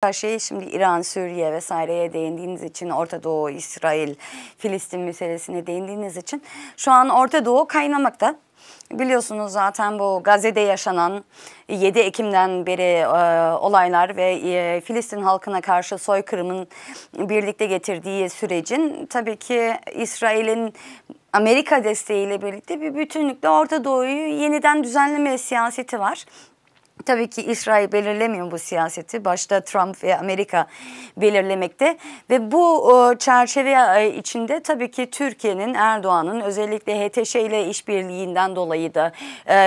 Her şey şimdi İran, Suriye vesaireye değindiğiniz için, Orta Doğu, İsrail, Filistin meselesine değindiğiniz için şu an Orta Doğu kaynamakta. Biliyorsunuz zaten bu Gazze'de yaşanan 7 Ekim'den beri olaylar ve Filistin halkına karşı soykırımın birlikte getirdiği sürecin tabii ki İsrail'in Amerika desteğiyle birlikte bir bütünlükle Orta Doğu'yu yeniden düzenleme siyaseti var. Tabii ki İsrail belirlemiyor bu siyaseti. Başta Trump ve Amerika belirlemekte. Ve bu çerçeve içinde tabii ki Türkiye'nin, Erdoğan'ın özellikle HTŞ ile işbirliğinden dolayı da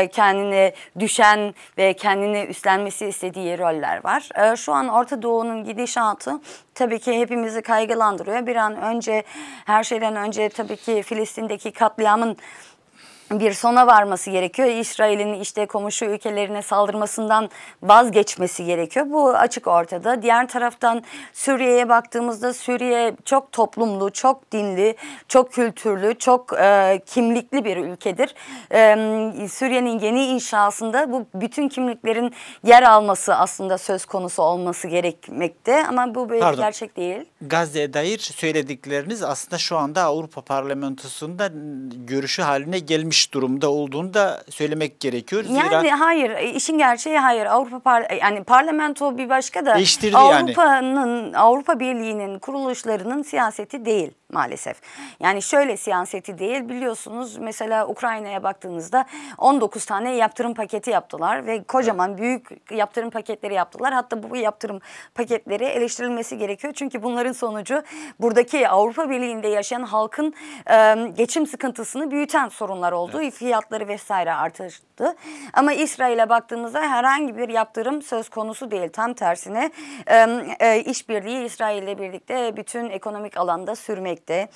kendine düşen ve kendine üstlenmesi istediği roller var. Şu an Orta Doğu'nun gidişatı tabii ki hepimizi kaygılandırıyor. Bir an önce, her şeyden önce tabii ki Filistin'deki katliamın bir sona varması gerekiyor. İsrail'in işte komşu ülkelerine saldırmasından vazgeçmesi gerekiyor. Bu açık ortada. Diğer taraftan Suriye'ye baktığımızda Suriye çok toplumlu, çok dinli, çok kültürlü, çok kimlikli bir ülkedir. Suriye'nin yeni inşasında bu bütün kimliklerin yer alması aslında söz konusu olması gerekmekte. Ama bu böyle gerçek değil. Gazze'ye dair söyledikleriniz aslında şu anda Avrupa Parlamentosu'nda görüşü haline gelmiş durumda olduğunu da söylemek gerekiyor. Yani hayır, işin gerçeği hayır. Yani parlamento bir başka da Avrupa Birliği'nin kuruluşlarının siyaseti değil maalesef. Yani şöyle siyaseti değil, biliyorsunuz mesela Ukrayna'ya baktığınızda 19 tane yaptırım paketi yaptılar ve kocaman büyük yaptırım paketleri yaptılar. Hatta bu yaptırım paketleri eleştirilmesi gerekiyor. Çünkü bunların sonucu buradaki Avrupa Birliği'nde yaşayan halkın geçim sıkıntısını büyüten sorunlar oldu. Evet. Fiyatları vesaire arttı. Ama İsrail'e baktığımızda herhangi bir yaptırım söz konusu değil. Tam tersine işbirliği İsrail'le birlikte bütün ekonomik alanda sürmekte.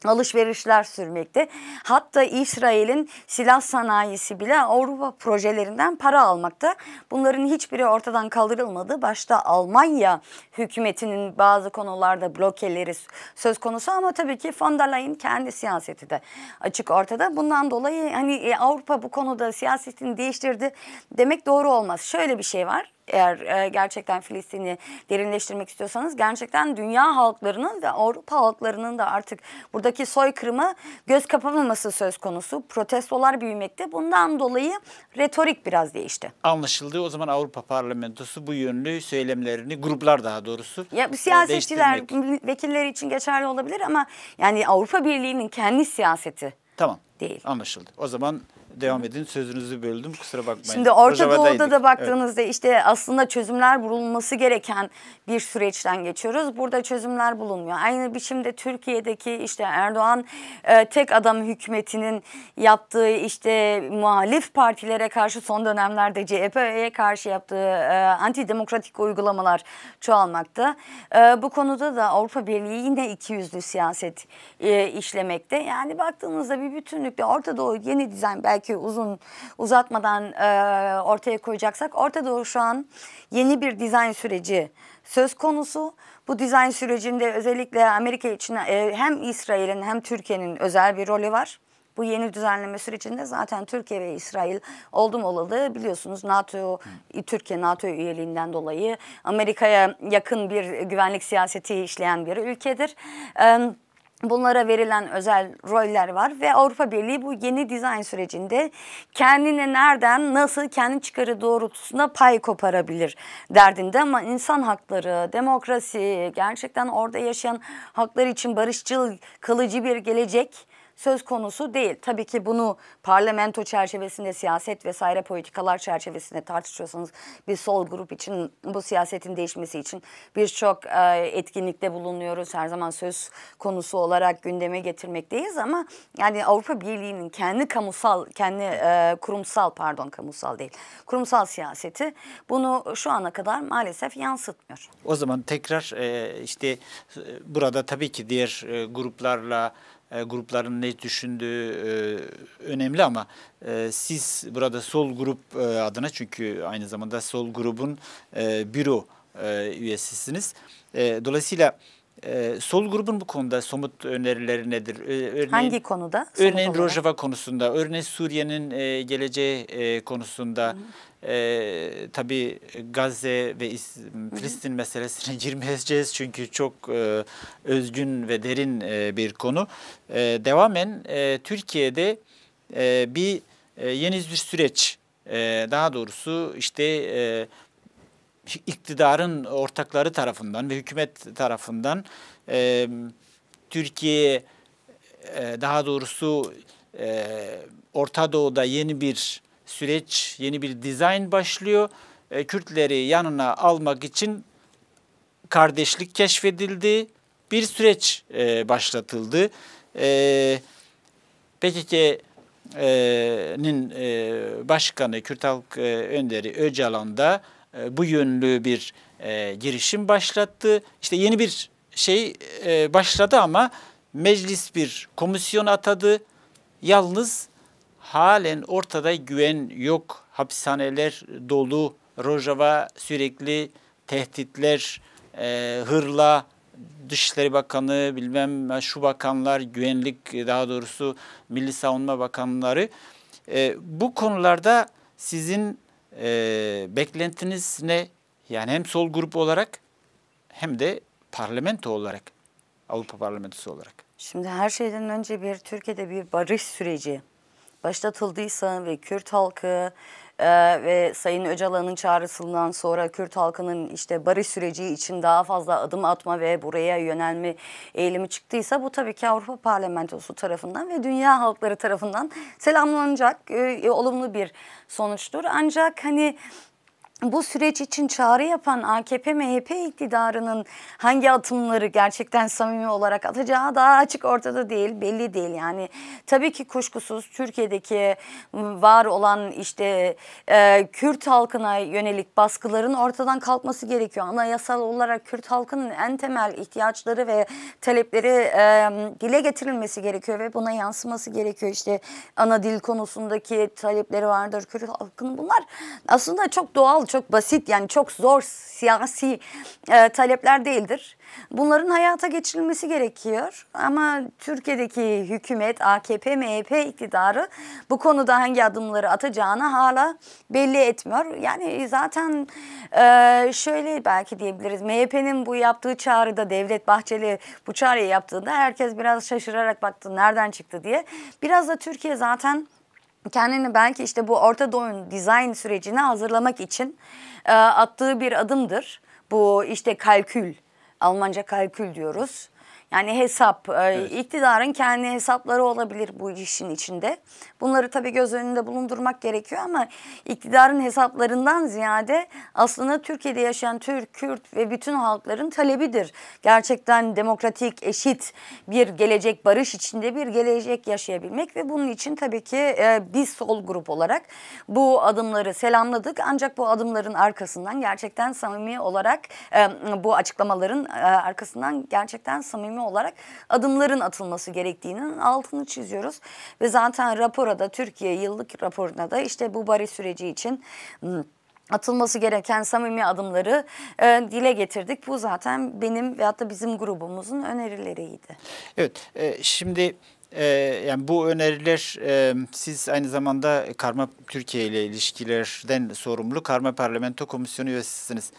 Alışverişler sürmekte. Hatta İsrail'in silah sanayisi bile Avrupa projelerinden para almakta. Bunların hiçbiri ortadan kaldırılmadı. Başta Almanya hükümetinin bazı konularda blokeleri söz konusu ama tabii ki von der Leyen kendi siyaseti de açık ortada. Bundan dolayı hani Avrupa bu konuda siyasetini değiştirdi demek doğru olmaz. Şöyle bir şey var. Eğer gerçekten Filistin'i derinleştirmek istiyorsanız gerçekten dünya halklarının ve Avrupa halklarının da artık buradaki soykırıma göz kapamaması söz konusu. Protestolar büyümekte. Bundan dolayı retorik biraz değişti. Anlaşıldı. O zaman Avrupa Parlamentosu bu yönlü söylemlerini, gruplar daha doğrusu ya, siyasetçiler, vekilleri için geçerli olabilir ama yani Avrupa Birliği'nin kendi siyaseti değil. Anlaşıldı. O zaman devam edin. Sözünüzü böldüm. Kusura bakmayın. Şimdi Orta Doğu'da da baktığınızda işte aslında çözümler bulunması gereken bir süreçten geçiyoruz. Burada çözümler bulunmuyor. Aynı biçimde Türkiye'deki işte Erdoğan tek adam hükümetinin yaptığı işte muhalif partilere karşı son dönemlerde CHP'ye karşı yaptığı antidemokratik uygulamalar çoğalmakta. Bu konuda da Avrupa Birliği yine ikiyüzlü siyaset işlemekte. Yani baktığımızda bir bütünlükle Orta Doğu yeni dizayn belki uzatmadan ortaya koyacaksak Orta Doğu şu an yeni bir dizayn süreci söz konusu. Bu dizayn sürecinde özellikle Amerika için hem İsrail'in hem Türkiye'nin özel bir rolü var. Bu yeni düzenleme sürecinde zaten Türkiye ve İsrail oldum olalı biliyorsunuz Türkiye NATO üyeliğinden dolayı Amerika'ya yakın bir güvenlik siyaseti işleyen bir ülkedir. Bunlara verilen özel roller var ve Avrupa Birliği bu yeni dizayn sürecinde kendine nereden, nasıl kendi çıkarı doğrultusunda pay koparabilir derdinde ama insan hakları, demokrasi, gerçekten orada yaşayan haklar için barışçıl, kalıcı bir gelecek söz konusu değil. Tabii ki bunu parlamento çerçevesinde, siyaset vesaire politikalar çerçevesinde tartışıyorsanız bir sol grup için bu siyasetin değişmesi için birçok etkinlikte bulunuyoruz. Her zaman söz konusu olarak gündeme getirmekteyiz ama yani Avrupa Birliği'nin kendi kurumsal siyaseti bunu şu ana kadar maalesef yansıtmıyor. O zaman tekrar işte burada tabii ki diğer grupların ne düşündüğü önemli ama siz burada sol grup adına çünkü aynı zamanda sol grubun büro üyesisiniz. Dolayısıyla sol grubun bu konuda somut önerileri nedir? Örneğin, hangi konuda? Örneğin Rojava konusunda, örneğin Suriye'nin geleceği konusunda tabii Gazze ve Filistin meselesine girmeyeceğiz çünkü çok özgün ve derin bir konu. Devamen Türkiye'de yeni bir süreç, daha doğrusu işte iktidarın ortakları tarafından ve hükümet tarafından Türkiye, daha doğrusu Orta Doğu'da yeni bir süreç, yeni bir dizayn başlıyor. Kürtleri yanına almak için kardeşlik keşfedildi. Bir süreç başlatıldı. PKK'nin başkanı, Kürt Halk Önderi Öcalan da bu yönlü bir girişim başlattı. İşte yeni bir şey başladı ama meclis bir komisyon atadı. Yalnız halen ortada güven yok. Hapishaneler dolu. Rojava sürekli tehditler, hırla, Dışişleri Bakanı, bilmem şu bakanlar, güvenlik, daha doğrusu Milli Savunma Bakanları. Bu konularda sizin beklentiniz ne? Yani hem sol grup olarak hem de parlamento olarak, Avrupa Parlamentosu olarak. Şimdi her şeyden önce Türkiye'de bir barış süreci başlatıldıysa ve Kürt halkı ve Sayın Öcalan'ın çağrısından sonra Kürt halkının işte barış süreci için daha fazla adım atma ve buraya yönelme eğilimi çıktıysa bu tabii ki Avrupa Parlamentosu tarafından ve dünya halkları tarafından selamlanacak olumlu bir sonuçtur. Ancak hani bu süreç için çağrı yapan AKP-MHP iktidarının hangi adımları gerçekten samimi olarak atacağı daha açık ortada değil, belli değil. Yani tabii ki kuşkusuz Türkiye'deki var olan işte Kürt halkına yönelik baskıların ortadan kalkması gerekiyor. Anayasal olarak Kürt halkının en temel ihtiyaçları ve talepleri dile getirilmesi gerekiyor ve buna yansıması gerekiyor. İşte ana dil konusundaki talepleri vardır Kürt halkının. Bunlar aslında çok doğal, çok basit, yani çok zor siyasi talepler değildir. Bunların hayata geçirilmesi gerekiyor. Ama Türkiye'deki hükümet, AKP, MHP iktidarı bu konuda hangi adımları atacağını hala belli etmiyor. Yani zaten şöyle belki diyebiliriz. MHP'nin bu yaptığı çağrıda, Devlet Bahçeli bu çağrıyı yaptığında herkes biraz şaşırarak baktı nereden çıktı diye. Biraz da Türkiye zaten kendini belki işte bu Orta Doğu'nun dizayn sürecine hazırlamak için attığı bir adımdır. Bu işte kalkül, Almanca kalkül diyoruz. Yani hesap, evet. İktidarın kendi hesapları olabilir bu işin içinde. Bunları tabii göz önünde bulundurmak gerekiyor ama iktidarın hesaplarından ziyade aslında Türkiye'de yaşayan Türk, Kürt ve bütün halkların talebidir. Gerçekten demokratik, eşit bir gelecek, barış içinde bir gelecek yaşayabilmek ve bunun için tabii ki biz sol grup olarak bu adımları selamladık. Ancak bu adımların arkasından gerçekten samimi olarak, bu açıklamaların arkasından gerçekten samimi olarak adımların atılması gerektiğinin altını çiziyoruz. Ve zaten rapora da, Türkiye yıllık raporuna da işte bu barış süreci için atılması gereken samimi adımları dile getirdik. Bu zaten benim veyahut da bizim grubumuzun önerileriydi. Evet, şimdi yani bu öneriler, siz aynı zamanda Karma Türkiye ile ilişkilerden sorumlu Karma Parlamento Komisyonu üyesisiniz.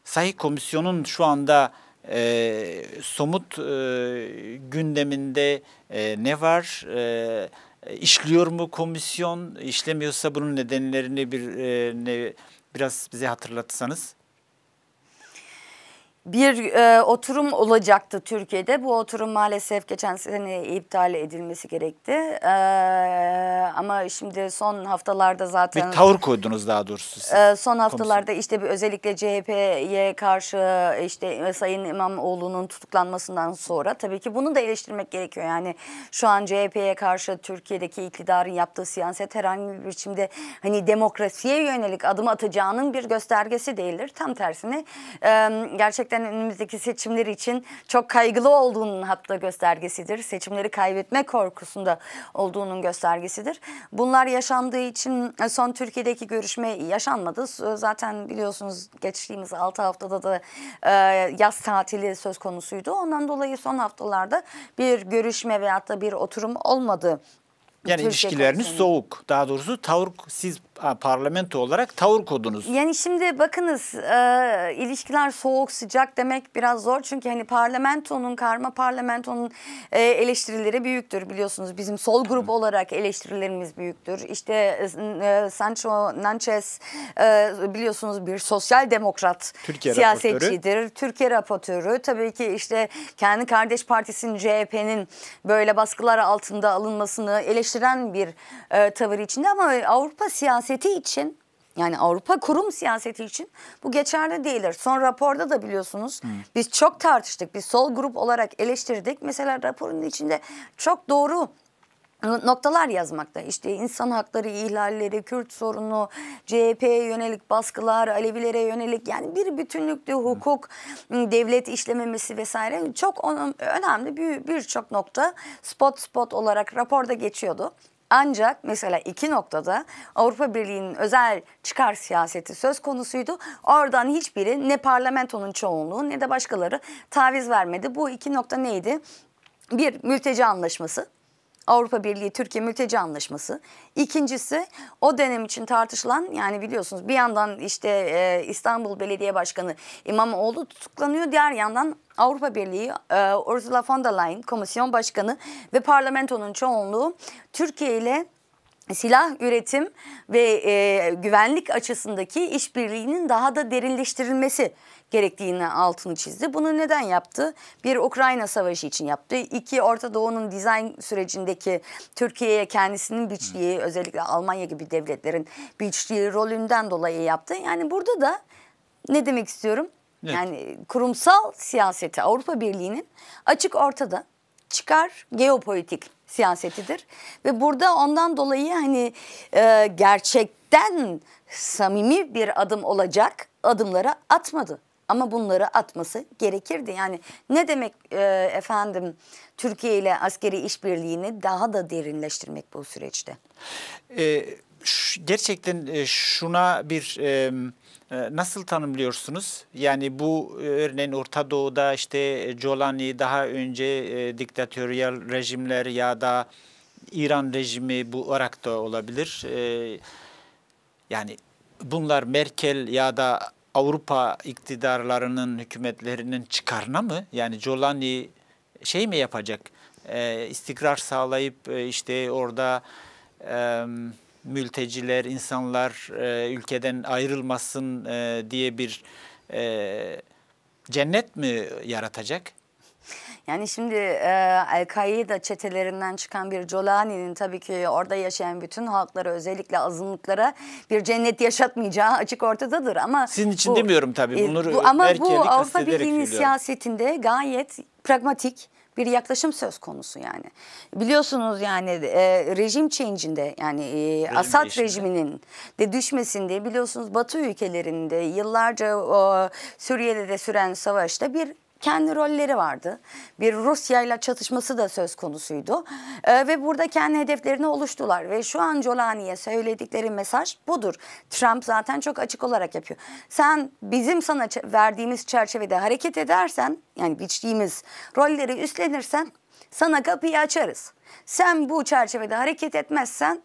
Sahi komisyonun şu anda somut gündeminde ne var? İşliyor mu komisyon? İşlemiyorsa bunun nedenlerini biraz bize hatırlatsanız. Bir oturum olacaktı Türkiye'de. Bu oturum maalesef geçen sene iptal edilmesi gerekti. Ama şimdi son haftalarda zaten... Bir tavır koydunuz daha doğrusu siz. Son haftalarda işte özellikle CHP'ye karşı işte Sayın İmamoğlu'nun tutuklanmasından sonra tabii ki bunu da eleştirmek gerekiyor. Yani şu an CHP'ye karşı Türkiye'deki iktidarın yaptığı siyaset herhangi bir biçimde hani demokrasiye yönelik adım atacağının bir göstergesi değildir. Tam tersine gerçekten önümüzdeki seçimler için çok kaygılı olduğunun hatta göstergesidir. Seçimleri kaybetme korkusunda olduğunun göstergesidir. Bunlar yaşandığı için son Türkiye'deki görüşme yaşanmadı. Zaten biliyorsunuz geçtiğimiz 6 haftada da yaz tatili söz konusuydu. Ondan dolayı son haftalarda bir görüşme veyahut da bir oturum olmadı. Yani ilişkileriniz soğuk. Daha doğrusu tavır, siz parlamento olarak tavır kodunuz. Yani şimdi bakınız ilişkiler soğuk sıcak demek biraz zor. Çünkü hani karma parlamentonun eleştirileri büyüktür biliyorsunuz. Bizim sol grup olarak eleştirilerimiz büyüktür. İşte Sancho Nances biliyorsunuz bir sosyal demokrat Türkiye siyasetçidir. raportörü. Türkiye raportörü. Tabii ki işte kendi kardeş partisinin CHP'nin böyle baskılar altında alınmasını eleştiren bir tavır içinde, ama Avrupa siyaseti için, yani Avrupa kurum siyaseti için bu geçerli değildir. Son raporda da biliyorsunuz biz çok tartıştık. Biz sol grup olarak eleştirdik. Mesela raporun içinde çok doğru noktalar yazmakta. İşte insan hakları ihlalleri, Kürt sorunu, CHP'ye yönelik baskılar, Alevilere yönelik, yani bir bütünlüklü hukuk, devlet işlememesi vesaire çok önemli birçok nokta spot olarak raporda geçiyordu. Ancak mesela 2 noktada Avrupa Birliği'nin özel çıkar siyaseti söz konusuydu. Oradan hiçbiri, ne parlamentonun çoğunluğu ne de başkaları taviz vermedi. Bu 2 nokta neydi? Bir, mülteci anlaşması. Avrupa Birliği Türkiye mülteci anlaşması. İkincisi, o dönem için tartışılan, yani biliyorsunuz bir yandan işte İstanbul Belediye Başkanı İmamoğlu tutuklanıyor. Diğer yandan Avrupa Birliği Ursula von der Leyen Komisyon Başkanı ve parlamentonun çoğunluğu Türkiye ile silah üretim ve güvenlik açısındaki işbirliğinin daha da derinleştirilmesi gerektiğini altını çizdi. Bunu neden yaptı? Bir, Ukrayna Savaşı için yaptı. 2, Orta Doğu'nun dizayn sürecindeki Türkiye'ye kendisinin biçtiği, özellikle Almanya gibi devletlerin biçtiği rolünden dolayı yaptı. Yani burada da ne demek istiyorum? Evet. Yani kurumsal siyaseti Avrupa Birliği'nin açık ortada, çıkar geopolitik siyasetidir. Ve burada ondan dolayı hani gerçekten samimi bir adım olacak adımları atmadı. Ama bunları atması gerekirdi. Yani ne demek efendim, Türkiye ile askeri işbirliğini daha da derinleştirmek bu süreçte? Gerçekten şuna bir nasıl tanımlıyorsunuz? Yani bu örneğin Orta Doğu'da işte Jolani, daha önce diktatöryal rejimler ya da İran rejimi, bu Irak'ta olabilir. Yani bunlar Merkel ya da Avrupa iktidarlarının, hükümetlerinin çıkarına mı? Yani Jolani şey mi yapacak? İstikrar sağlayıp işte orada mülteciler, insanlar ülkeden ayrılmasın diye bir cennet mi yaratacak? Yani şimdi El-Kaide çetelerinden çıkan bir Jolani'nin tabii ki orada yaşayan bütün halklara, özellikle azınlıklara bir cennet yaşatmayacağı açık ortadadır. Ama sizin için demiyorum tabii. Bunları ama bu Avrupa kastederek Birliği'nin söylüyorum. siyasetinde gayet pragmatik bir yaklaşım söz konusu yani. Biliyorsunuz yani rejim change'inde, yani Asad rejiminin de düşmesinde, biliyorsunuz Batı ülkelerinde yıllarca Suriye'de de süren savaşta bir kendi rolleri vardı. Bir Rusya ile çatışması da söz konusuydu. Ve burada kendi hedeflerini oluştular. Ve şu an Jolani'ye söyledikleri mesaj budur. Trump zaten çok açık olarak yapıyor. Sen bizim sana verdiğimiz çerçevede hareket edersen, yani biçtiğimiz rolleri üstlenirsen sana kapıyı açarız. Sen bu çerçevede hareket etmezsen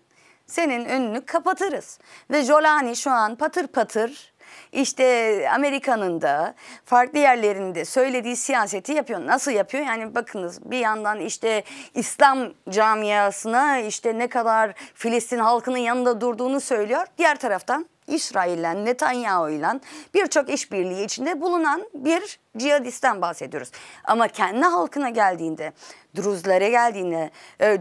senin önünü kapatırız. Ve Jolani şu an patır patır İşte Amerika'nın da farklı yerlerinde söylediği siyaseti yapıyor. Nasıl yapıyor? Yani bakınız, bir yandan işte İslam camiasına işte ne kadar Filistin halkının yanında durduğunu söylüyor. Diğer taraftan İsrail'le, Netanyahu'yla birçok işbirliği içinde bulunan bir cihadisten bahsediyoruz. Ama kendi halkına geldiğinde, Druzlere geldiğinde,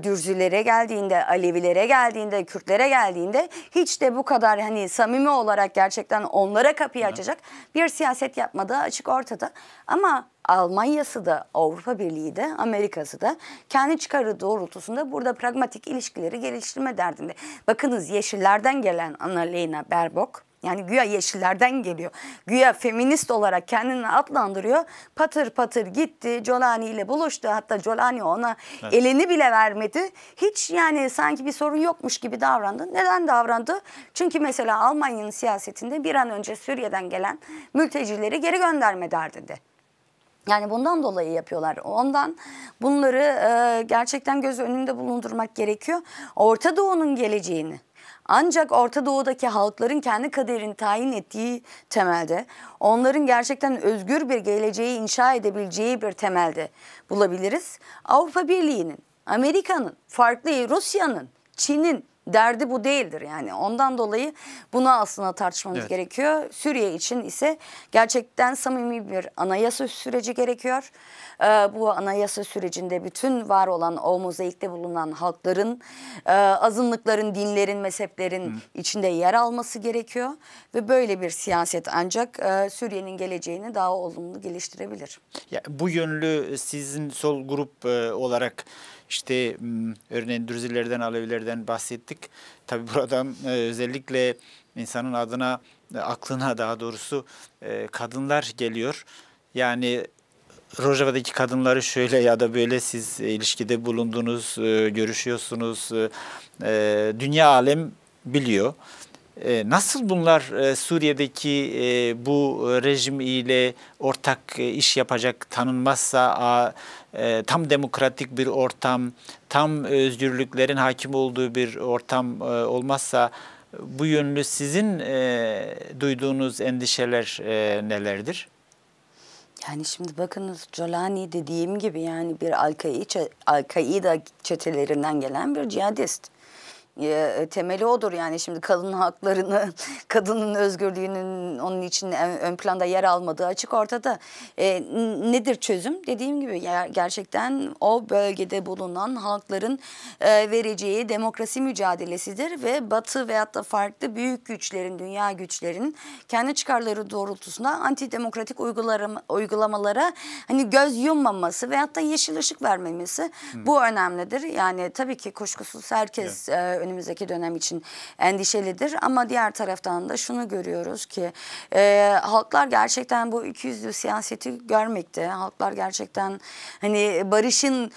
Dürzülere geldiğinde, Alevilere geldiğinde, Kürtlere geldiğinde hiç de bu kadar hani samimi olarak gerçekten onlara kapıyı açacak bir siyaset yapmadığı açık ortada. Ama Almanya'sı da, Avrupa Birliği de, Amerika'sı da kendi çıkarı doğrultusunda burada pragmatik ilişkileri geliştirme derdinde. Bakınız, Yeşillerden gelen Annalena Baerbock, yani güya Yeşillerden geliyor, güya feminist olarak kendini adlandırıyor. Patır patır gitti, Jolani ile buluştu. Hatta Jolani ona elini bile vermedi. Hiç yani sanki bir sorun yokmuş gibi davrandı. Neden davrandı? Çünkü mesela Almanya'nın siyasetinde bir an önce Suriye'den gelen mültecileri geri gönderme derdinde. Yani bundan dolayı yapıyorlar. Ondan bunları gerçekten göz önünde bulundurmak gerekiyor. Orta Doğu'nun geleceğini, ancak Orta Doğu'daki halkların kendi kaderini tayin ettiği temelde, onların gerçekten özgür bir geleceği inşa edebileceği bir temelde bulabiliriz. Avrupa Birliği'nin, Amerika'nın, farklı Rusya'nın, Çin'in derdi bu değildir yani. Ondan dolayı bunu aslında tartışmamız gerekiyor. Suriye için ise gerçekten samimi bir anayasa süreci gerekiyor. Bu anayasa sürecinde bütün var olan o mozaikte bulunan halkların, azınlıkların, dinlerin, mezheplerin içinde yer alması gerekiyor. Ve böyle bir siyaset ancak Suriye'nin geleceğini daha olumlu geliştirebilir. Ya, bu yönlü sizin sol grup olarak işte örneğin Dürzilerden, Alevilerden bahsettik. Tabii buradan özellikle insanın adına, aklına daha doğrusu kadınlar geliyor. Yani Rojava'daki kadınları şöyle ya da böyle siz ilişkide bulundunuz, görüşüyorsunuz. Dünya alem biliyor. Nasıl bunlar Suriye'deki bu rejim ile ortak iş yapacak tanınmazsa tam demokratik bir ortam, tam özgürlüklerin hakim olduğu bir ortam olmazsa bu yönlü sizin duyduğunuz endişeler nelerdir? Yani şimdi bakınız Jolani dediğim gibi yani bir Al-Kaide çetelerinden gelen bir cihadist. Temeli odur yani şimdi kadın haklarını, kadının özgürlüğünün onun için ön planda yer almadığı açık ortada. Nedir çözüm? Dediğim gibi gerçekten o bölgede bulunan halkların vereceği demokrasi mücadelesidir ve Batı veyahut da farklı büyük güçlerin, dünya güçlerin kendi çıkarları doğrultusunda antidemokratik uygulamalara hani göz yummaması veyahut da yeşil ışık vermemesi bu önemlidir. Yani tabii ki kuşkusuz herkes önümüzdeki dönem için endişelidir ama diğer taraftan da şunu görüyoruz ki halklar gerçekten bu ikiyüzlü siyaseti görmekte. Halklar gerçekten hani barışın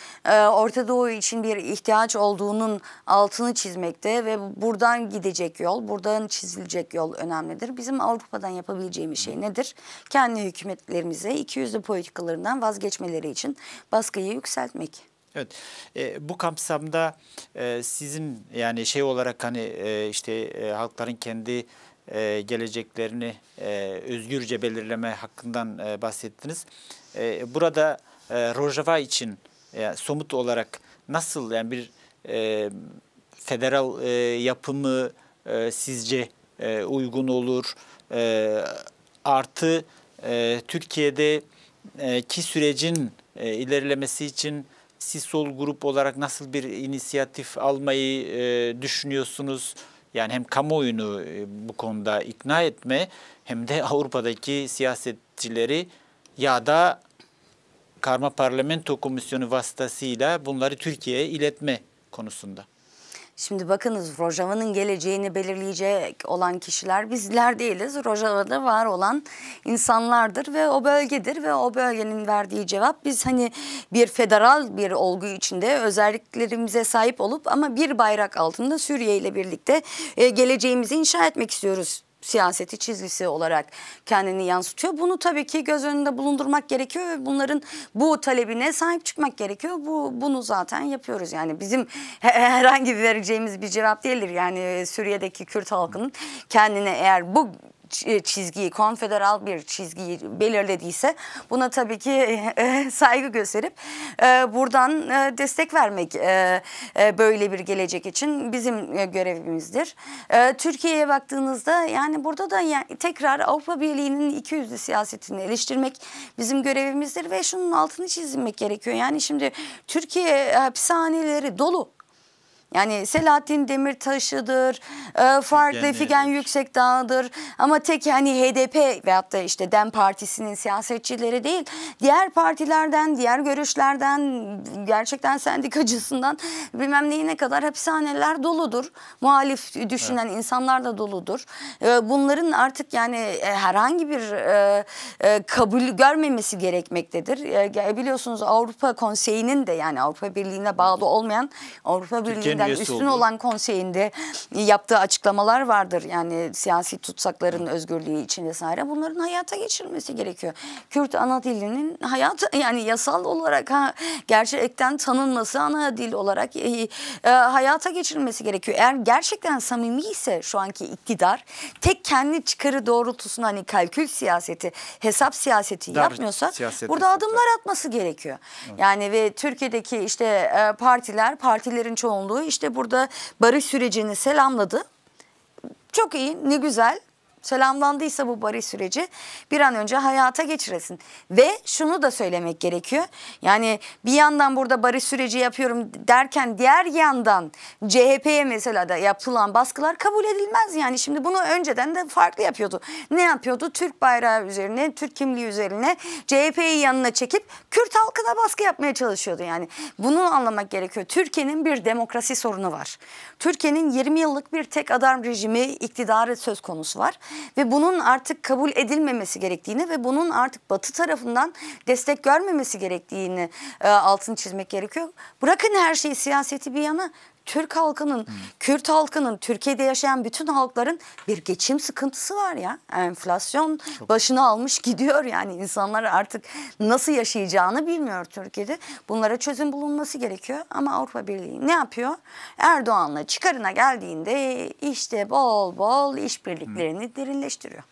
Orta Doğu için bir ihtiyaç olduğunun altını çizmekte ve buradan gidecek yol, buradan çizilecek yol önemlidir. Bizim Avrupa'dan yapabileceğimiz şey nedir? Kendi hükümetlerimize ikiyüzlü politikalarından vazgeçmeleri için baskıyı yükseltmek. Evet, bu kapsamda sizin yani şey olarak hani işte halkların kendi geleceklerini özgürce belirleme hakkından bahsettiniz. Burada Rojava için somut olarak nasıl yani bir federal yapımı sizce uygun olur? Artı Türkiye'deki sürecin ilerlemesi için siz sol grup olarak nasıl bir inisiyatif almayı düşünüyorsunuz? Yani hem kamuoyunu bu konuda ikna etme hem de Avrupa'daki siyasetçileri ya da Karma Parlamento Komisyonu vasıtasıyla bunları Türkiye'ye iletme konusunda. Şimdi bakınız Rojava'nın geleceğini belirleyecek olan kişiler bizler değiliz. Rojava'da var olan insanlardır ve o bölgedir ve o bölgenin verdiği cevap biz hani bir federal bir olgu içinde özelliklerimize sahip olup ama bir bayrak altında Suriye ile birlikte geleceğimizi inşa etmek istiyoruz. Siyaseti çizgisi olarak kendini yansıtıyor. Bunu tabii ki göz önünde bulundurmak gerekiyor ve bunların bu talebine sahip çıkmak gerekiyor. Bunu zaten yapıyoruz. Yani bizim herhangi vereceğimiz bir cevap değildir. Yani Suriye'deki Kürt halkının kendine eğer bu çizgiyi, konfederal bir çizgiyi belirlediyse buna tabii ki saygı gösterip buradan destek vermek böyle bir gelecek için bizim görevimizdir. Türkiye'ye baktığınızda yani burada da yani tekrar Avrupa Birliği'nin ikiyüzlü siyasetini eleştirmek bizim görevimizdir ve şunun altını çizmek gerekiyor. Yani şimdi Türkiye hapishaneleri dolu. Yani Selahattin Demirtaş'ıdır, farklı Figen Yüksekdağ'dır ama tek hani HDP veyahut da işte DEM Partisi'nin siyasetçileri değil, diğer partilerden, diğer görüşlerden, gerçekten sendikacısından bilmem neyine kadar hapishaneler doludur. Muhalif düşünen insanlar da doludur. Bunların artık yani herhangi bir kabul görmemesi gerekmektedir. Biliyorsunuz Avrupa Konseyi'nin de yani Avrupa Birliği'ne bağlı olmayan Avrupa Birliği'nden zaten üyesi üstün oldu. olan konseyinde yaptığı açıklamalar vardır. Yani siyasi tutsakların özgürlüğü için vesaire. Bunların hayata geçirilmesi gerekiyor. Kürt ana dilinin yani yasal olarak gerçekten tanınması, ana dil olarak hayata geçirilmesi gerekiyor. Eğer gerçekten samimi ise şu anki iktidar tek kendi çıkarı doğrultusunda hani kalkül siyaseti, hesap siyaseti Dar yapmıyorsa siyaset burada hesaplar. adımlar atması gerekiyor. Yani ve Türkiye'deki işte partilerin çoğunluğu işte burada barış sürecini selamladı. Çok iyi, ne güzel. Selamlandıysa bu barış süreci bir an önce hayata geçiresin. Ve şunu da söylemek gerekiyor. Yani bir yandan burada barış süreci yapıyorum derken diğer yandan CHP'ye mesela da yapılan baskılar kabul edilmez. Yani şimdi bunu önceden de farklı yapıyordu. Ne yapıyordu? Türk bayrağı üzerine, Türk kimliği üzerine CHP'yi yanına çekip Kürt halkına baskı yapmaya çalışıyordu. Yani bunu anlamak gerekiyor. Türkiye'nin bir demokrasi sorunu var. Türkiye'nin 20 yıllık bir tek adam rejimi iktidarı söz konusu var. Ve bunun artık kabul edilmemesi gerektiğini ve bunun artık Batı tarafından destek görmemesi gerektiğini altını çizmek gerekiyor. Bırakın her şeyi, siyaseti bir yana. Türk halkının, Kürt halkının, Türkiye'de yaşayan bütün halkların bir geçim sıkıntısı var ya. Enflasyon başını almış gidiyor yani. İnsanlar artık nasıl yaşayacağını bilmiyor Türkiye'de. Bunlara çözüm bulunması gerekiyor. Ama Avrupa Birliği ne yapıyor? Erdoğan'la çıkarına geldiğinde işte bol bol işbirliklerini derinleştiriyor.